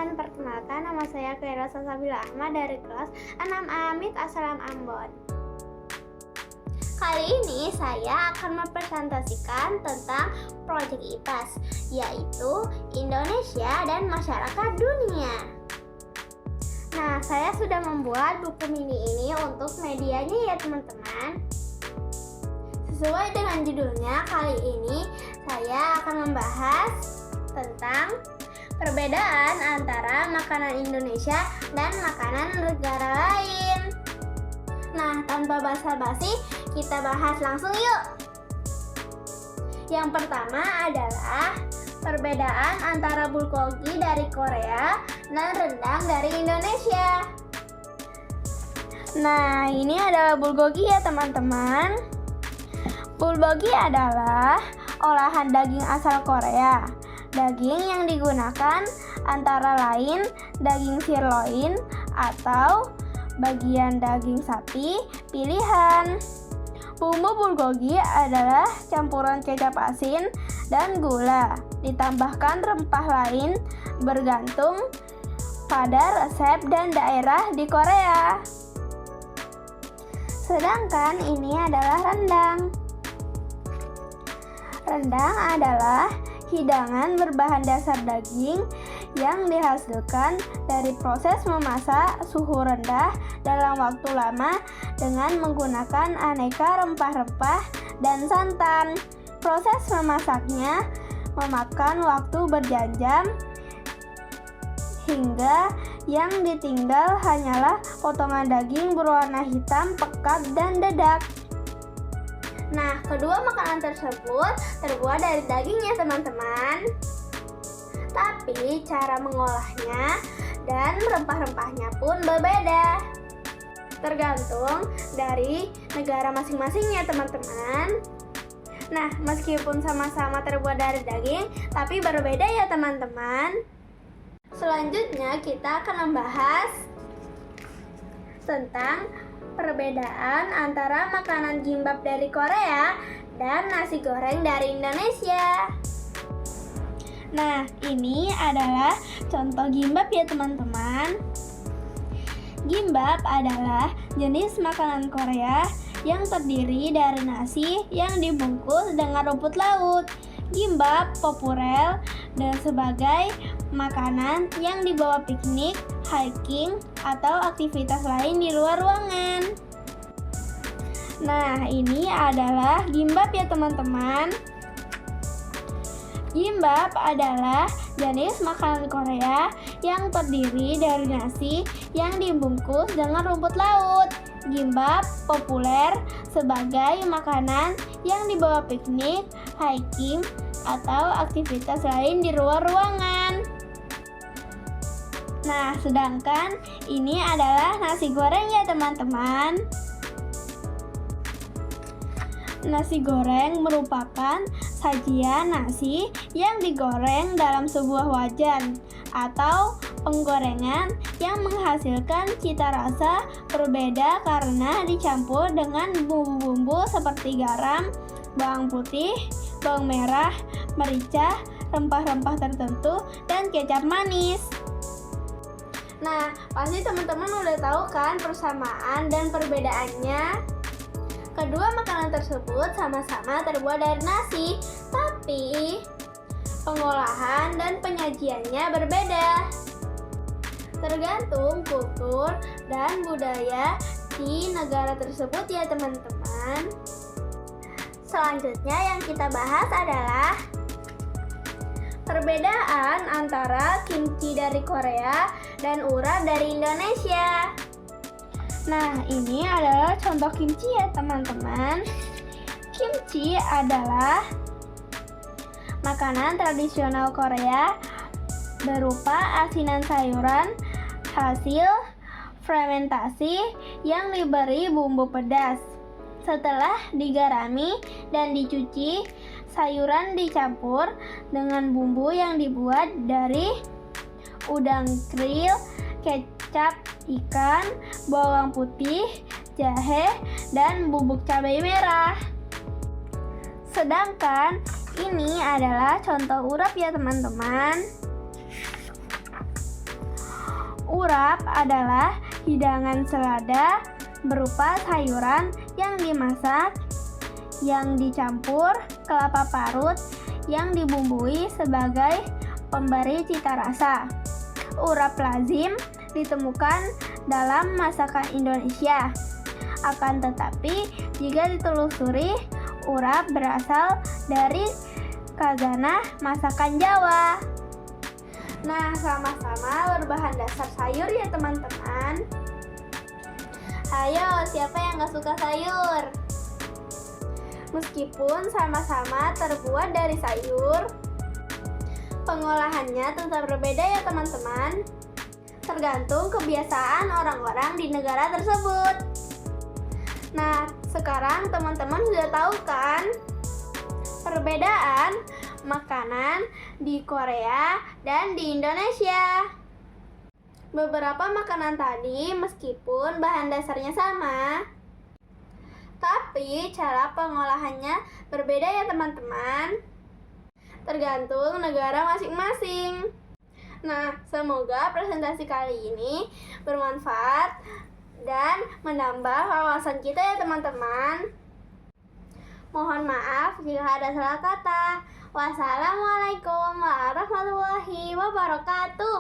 teman-teman, perkenalkan nama saya Khaira Salsabila Ahmad dari kelas 6A MIT Asalam Ambon. Kali ini saya akan mempresentasikan tentang proyek IPAS, yaitu Indonesia dan Masyarakat Dunia. Nah, saya sudah membuat buku mini ini untuk medianya ya teman-teman. Sesuai dengan judulnya, kali ini saya akan membahas tentang perbedaan antara makanan Indonesia dan makanan negara lain. Nah, tanpa basa-basi, kita bahas langsung yuk. Yang pertama adalah perbedaan antara bulgogi dari Korea dan rendang dari Indonesia. Nah, ini adalah bulgogi ya teman-teman. Bulgogi adalah olahan daging asal Korea. Daging yang digunakan antara lain daging sirloin atau bagian daging sapi pilihan. Bumbu bulgogi adalah campuran kecap asin dan gula, ditambahkan rempah lain bergantung pada resep dan daerah di Korea. Sedangkan ini adalah rendang. Rendang adalah hidangan berbahan dasar daging yang dihasilkan dari proses memasak suhu rendah dalam waktu lama dengan menggunakan aneka rempah-rempah dan santan. Proses memasaknya memakan waktu berjam-jam hingga yang ditinggal hanyalah potongan daging berwarna hitam pekat dan dedak. Nah, kedua makanan tersebut terbuat dari dagingnya teman-teman. Tapi cara mengolahnya dan rempah-rempahnya pun berbeda. Tergantung dari negara masing-masingnya teman-teman. Nah, meskipun sama-sama terbuat dari daging, tapi berbeda ya teman-teman. Selanjutnya kita akan membahas tentang perbedaan antara makanan gimbap dari Korea dan nasi goreng dari Indonesia. Nah, ini adalah contoh gimbap ya teman-teman. Gimbap adalah jenis makanan Korea yang terdiri dari nasi yang dibungkus dengan rumput laut. Gimbap populer dan sebagai makanan yang dibawa piknik, hiking, atau aktivitas lain di luar ruangan. Nah, ini adalah gimbap ya teman-teman. Gimbap adalah jenis makanan Korea yang terdiri dari nasi yang dibungkus dengan rumput laut. Gimbap populer sebagai makanan yang dibawa piknik, hiking, atau aktivitas lain di luar ruangan. Nah, sedangkan ini adalah nasi goreng ya teman-teman. Nasi goreng merupakan sajian nasi yang digoreng dalam sebuah wajan atau penggorengan yang menghasilkan cita rasa berbeda karena dicampur dengan bumbu-bumbu seperti garam, bawang putih, bawang merah, merica, rempah-rempah tertentu, dan kecap manis. Nah, pasti teman-teman udah tahu kan persamaan dan perbedaannya. Kedua makanan tersebut sama-sama terbuat dari nasi, tapi pengolahan dan penyajiannya berbeda. Tergantung kultur dan budaya di negara tersebut ya teman-teman. Selanjutnya yang kita bahas adalah perbedaan antara kimchi dari Korea dan urap dari Indonesia. Nah, ini adalah contoh kimchi ya teman-teman. Kimchi adalah makanan tradisional Korea berupa asinan sayuran hasil fermentasi yang diberi bumbu pedas. Setelah digarami dan dicuci, sayuran dicampur dengan bumbu yang dibuat dari udang krill, kecap ikan, bawang putih, jahe, dan bubuk cabai merah. Sedangkan ini adalah contoh urap ya teman-teman. Urap adalah hidangan selada berupa sayuran yang dimasak, yang dicampur kelapa parut, yang dibumbui sebagai pemberi cita rasa. Urap lazim ditemukan dalam masakan Indonesia. Akan tetapi, jika ditelusuri, urap berasal dari khazanah masakan Jawa. Nah, sama-sama berbahan dasar sayur ya teman-teman. Ayo, siapa yang gak suka sayur? Meskipun sama-sama terbuat dari sayur, pengolahannya tetap berbeda ya teman-teman. Tergantung kebiasaan orang-orang di negara tersebut. Nah, sekarang teman-teman sudah tahu kan perbedaan makanan di Korea dan di Indonesia. Beberapa makanan tadi meskipun bahan dasarnya sama, tapi cara pengolahannya berbeda ya teman-teman. Tergantung negara masing-masing. Nah, semoga presentasi kali ini bermanfaat dan menambah wawasan kita ya teman-teman. Mohon maaf jika ada salah kata. Wassalamualaikum warahmatullahi wabarakatuh.